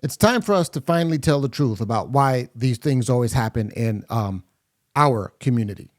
It's time for us to finally tell the truth about why these things always happen in our community.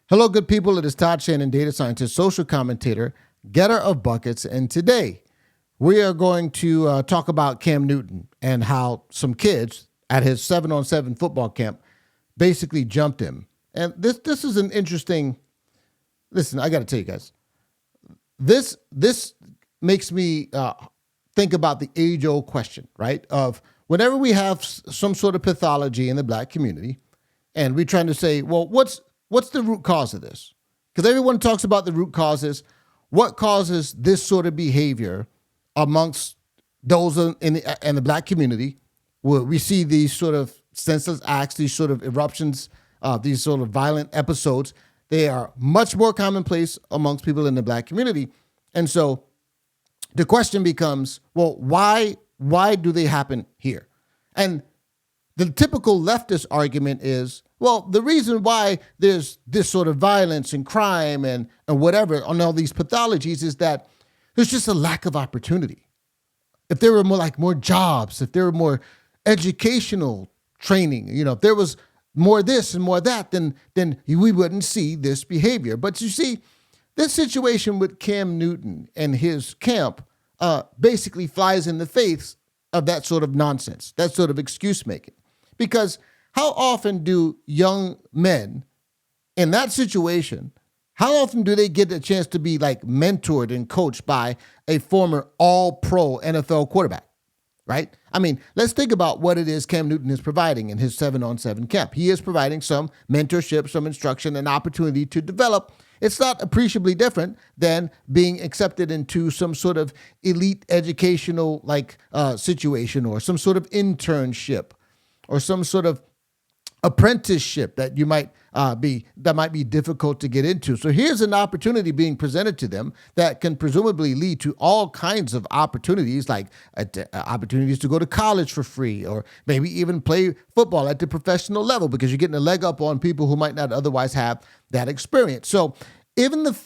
Hello, good people. It is Todd Shannon, data scientist, social commentator, getter of buckets. And today we are going to talk about Cam Newton and how some kids at his 7-on-7 football camp basically jumped him. And this is an interesting, listen, I got to tell you guys, this makes me think about the age-old question, right? Of whenever we have some sort of pathology in the black community and we're trying to say, well, what's the root cause of this? Because everyone talks about the root causes. What causes this sort of behavior amongst those in the black community, where we see these sort of senseless acts, these sort of eruptions, these sort of violent episodes? They are much more commonplace amongst people in the black community. And so the question becomes, well, why do they happen here? And the typical leftist argument is, well, the reason why there's this sort of violence and crime and whatever on all these pathologies is that there's just a lack of opportunity. If there were more jobs, if there were more educational training, if there was more this and more that, then we wouldn't see this behavior. But you see, this situation with Cam Newton and his camp basically flies in the face of that sort of nonsense, that sort of excuse making. Because how often do young men in that situation, how often do they get a chance to be mentored and coached by a former all-pro NFL quarterback, right? I mean, let's think about what it is Cam Newton is providing in his 7-on-7 camp. He is providing some mentorship, some instruction, and opportunity to develop. It's not appreciably different than being accepted into some sort of elite educational situation or some sort of internship or some sort of apprenticeship that might be difficult to get into. So here's an opportunity being presented to them that can presumably lead to all kinds of opportunities, like opportunities to go to college for free, or maybe even play football at the professional level, because you're getting a leg up on people who might not otherwise have that experience. So even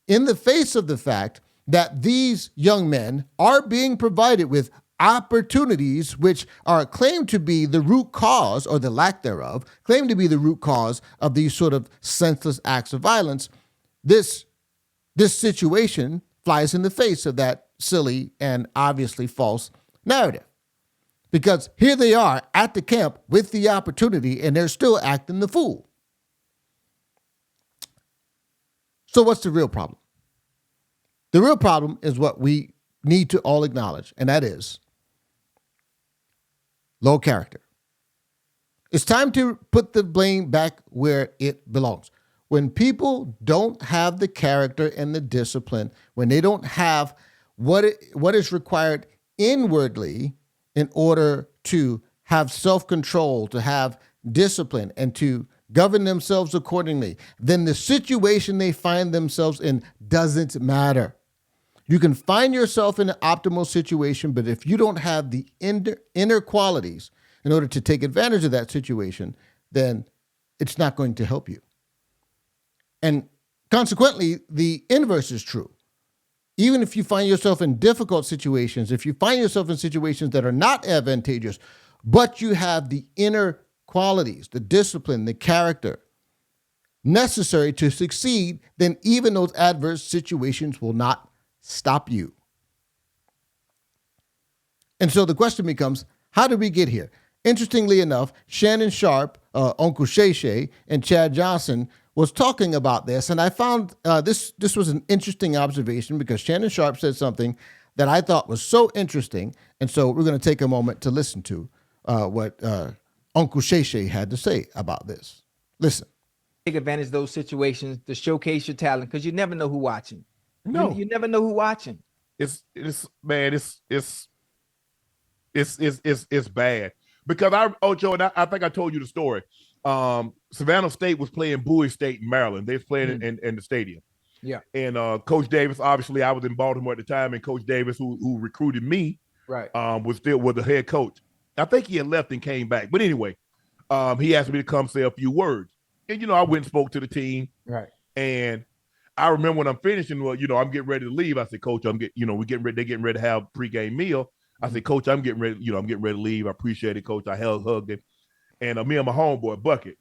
in the face of the fact that these young men are being provided with opportunities which are claimed to be the root cause, or the lack thereof, claimed to be the root cause of these sort of senseless acts of violence, this situation flies in the face of that silly and obviously false narrative. Because here they are at the camp with the opportunity and they're still acting the fool. So what's the real problem? The real problem is what we need to all acknowledge, and that is low character. It's time to put the blame back where it belongs. When people don't have the character and the discipline, when they don't have what is required inwardly in order to have self-control, to have discipline, and to govern themselves accordingly, then the situation they find themselves in doesn't matter. You can find yourself in an optimal situation, but if you don't have the inner qualities in order to take advantage of that situation, then it's not going to help you. And consequently, the inverse is true. Even if you find yourself in difficult situations, if you find yourself in situations that are not advantageous, but you have the inner qualities, the discipline, the character necessary to succeed, then even those adverse situations will not stop you. And so the question becomes, how did we get here? Interestingly enough, Shannon Sharpe, Uncle Shay Shay, and Chad Johnson was talking about this, and I found this was an interesting observation, because Shannon Sharpe said something that I thought was so interesting, and so we're going to take a moment to listen to what Uncle Shay Shay had to say about this. Listen. Take advantage of those situations to showcase your talent, because you never know who's watching. No, you never know who's watching. It's bad, because Joe, and I think I told you the story. Savannah State was playing Bowie State in Maryland. They was playing in the stadium. Yeah. And Coach Davis, obviously, I was in Baltimore at the time, and Coach Davis, who recruited me, right, was the head coach. I think he had left and came back. But anyway, he asked me to come say a few words. And, I went and spoke to the team. Right. And I remember when I'm finishing, well, I'm getting ready to leave. I said, Coach, they're getting ready to have a pregame meal. I said, Coach, I'm getting ready to leave. I appreciate it, Coach. I hugged him. And me and my homeboy, Bucket,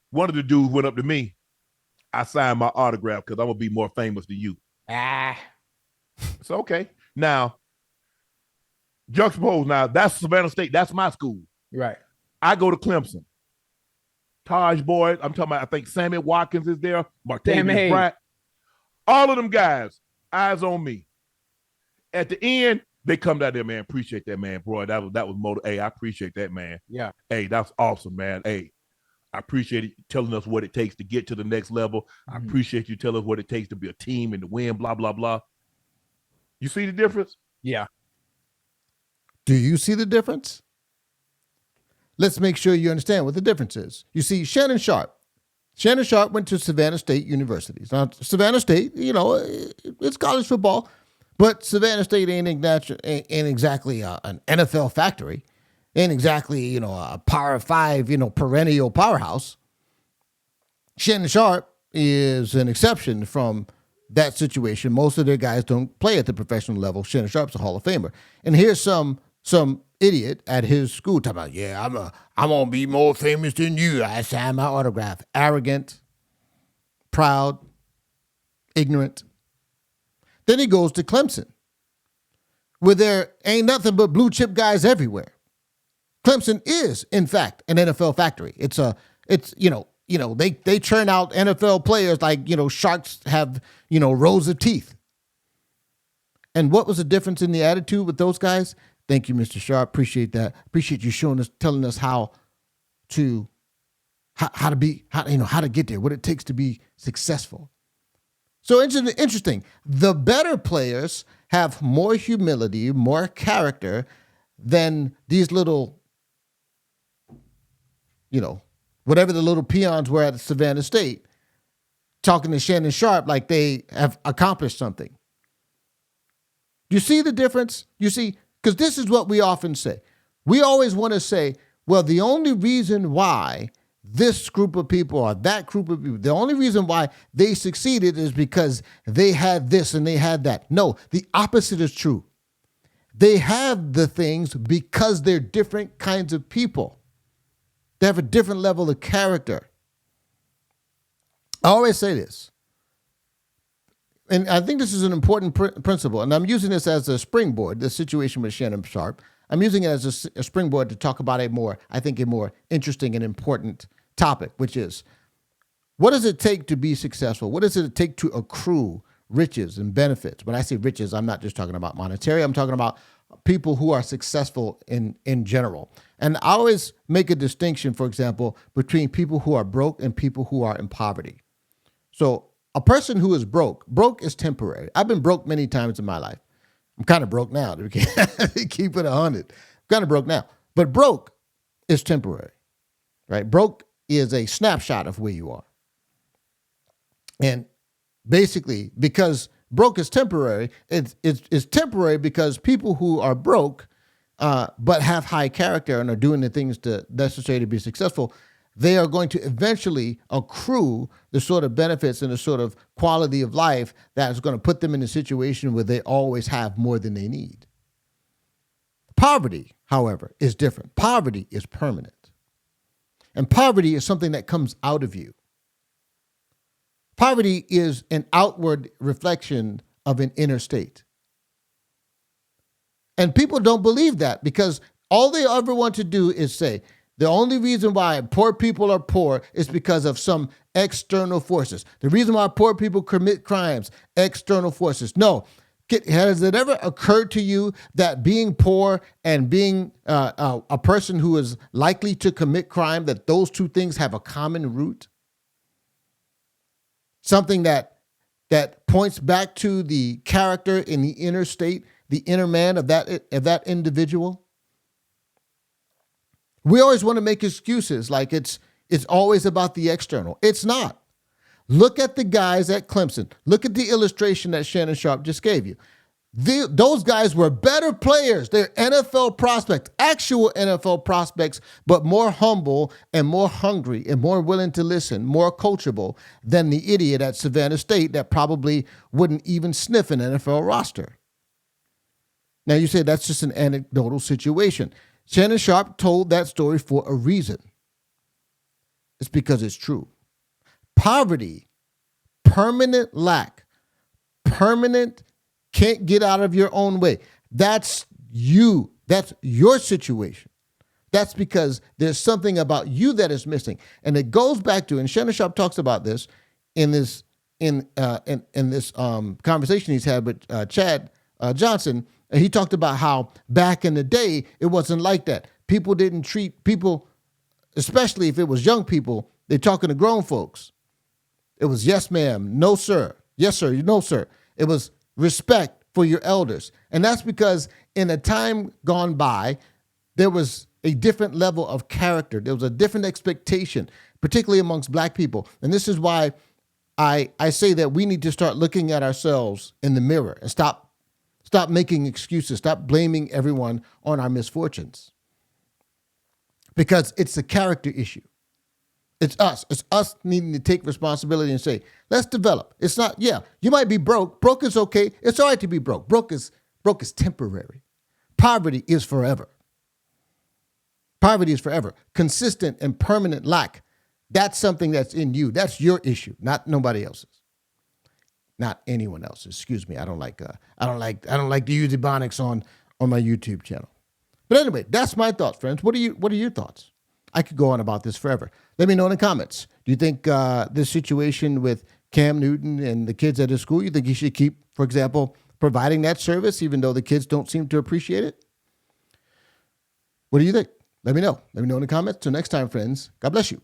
one of the dudes went up to me. I signed my autograph because I'm going to be more famous than you. It's okay. Now, juxtapose, now, that's Savannah State. That's my school. Right. I go to Clemson. Taj Boyd, I'm talking about, I think Sammy Watkins is there. Martavius Bryant. All of them guys, eyes on me. At the end, they come down there, man. Appreciate that, man. Bro, that was motive. Hey, I appreciate that, man. Yeah. Hey, that's awesome, man. Hey, I appreciate you telling us what it takes to get to the next level. I appreciate you telling us what it takes to be a team and to win, blah, blah, blah. You see the difference? Yeah. Do you see the difference? Let's make sure you understand what the difference is. You see, Shannon Sharpe went to Savannah State University. Now, Savannah State, it's college football, but Savannah State ain't exactly an NFL factory. Ain't exactly, a Power 5, perennial powerhouse. Shannon Sharpe is an exception from that situation. Most of their guys don't play at the professional level. Shannon Sharpe's a Hall of Famer. And here's some idiot at his school talking about, yeah, I'm gonna be more famous than you. I signed my autograph. Arrogant, proud, ignorant. Then he goes to Clemson, where there ain't nothing but blue chip guys everywhere. Clemson is, in fact, an NFL factory. They churn out NFL players like, sharks have, rows of teeth. And what was the difference in the attitude with those guys? Thank you, Mr. Sharpe. Appreciate that. Appreciate you telling us how to get there, what it takes to be successful. So interesting. The better players have more humility, more character than these little, whatever the little peons were at Savannah State, talking to Shannon Sharpe like they have accomplished something. You see the difference? You see, because this is what we often say. We always want to say, well, the only reason why this group of people or that group of people, the only reason why they succeeded is because they had this and they had that. No, the opposite is true. They have the things because they're different kinds of people. They have a different level of character. I always say this, and I think this is an important principle, and I'm using this as a springboard, the situation with Shannon Sharpe. I'm using it as a springboard to talk about a more interesting and important topic, which is, what does it take to be successful? What does it take to accrue riches and benefits? When I say riches, I'm not just talking about monetary. I'm talking about people who are successful in general. And I always make a distinction, for example, between people who are broke and people who are in poverty. So a person who is broke is temporary. I've been broke many times in my life. I'm kind of broke now. To keep it 100. I'm kind of broke now. But broke is temporary, right? Broke is a snapshot of where you are. And basically, because broke is temporary, it's temporary because people who are broke but have high character and are doing the things necessary to be successful, they are going to eventually accrue the sort of benefits and the sort of quality of life that is going to put them in a situation where they always have more than they need. Poverty, however, is different. Poverty is permanent. And poverty is something that comes out of you. Poverty is an outward reflection of an inner state. And people don't believe that because all they ever want to do is say, the only reason why poor people are poor is because of some external forces. The reason why poor people commit crimes, external forces. No. Has it ever occurred to you that being poor and being a person who is likely to commit crime, that those two things have a common root? Something that points back to the character in the inner state, the inner man of that individual? We always want to make excuses like it's always about the external. It's not. Look at the guys at Clemson. Look at the illustration that Shannon Sharpe just gave you. Those guys were better players. They're NFL prospects, actual NFL prospects, but more humble and more hungry and more willing to listen, more coachable than the idiot at Savannah State that probably wouldn't even sniff an NFL roster. Now, you say that's just an anecdotal situation. Shannon Sharpe told that story for a reason. It's because it's true. Poverty, permanent lack, permanent can't get out of your own way. That's you. That's your situation. That's because there's something about you that is missing. And it goes back to, and Shannon Sharpe talks about this in this conversation he's had with Chad Johnson. And he talked about how back in the day, it wasn't like that. People didn't treat people, especially if it was young people, they're talking to grown folks. It was yes, ma'am, no, sir, yes, sir, no, sir. It was respect for your elders. And that's because in a time gone by, there was a different level of character. There was a different expectation, particularly amongst black people. And this is why I say that we need to start looking at ourselves in the mirror and stop making excuses, stop blaming everyone on our misfortunes. Because it's a character issue. It's us. It's us needing to take responsibility and say, let's develop. It's not, you might be broke. Broke is okay. It's all right to be broke. Broke is temporary. Poverty is forever. Poverty is forever. Consistent and permanent lack. That's something that's in you. That's your issue, not nobody else's. Not anyone else's. Excuse me. I don't like to use Ebonics on my YouTube channel. But anyway, that's my thoughts, friends. What are your thoughts? I could go on about this forever. Let me know in the comments. Do you think this situation with Cam Newton and the kids at his school, you think he should keep, for example, providing that service even though the kids don't seem to appreciate it? What do you think? Let me know. Let me know in the comments. Till next time, friends. God bless you.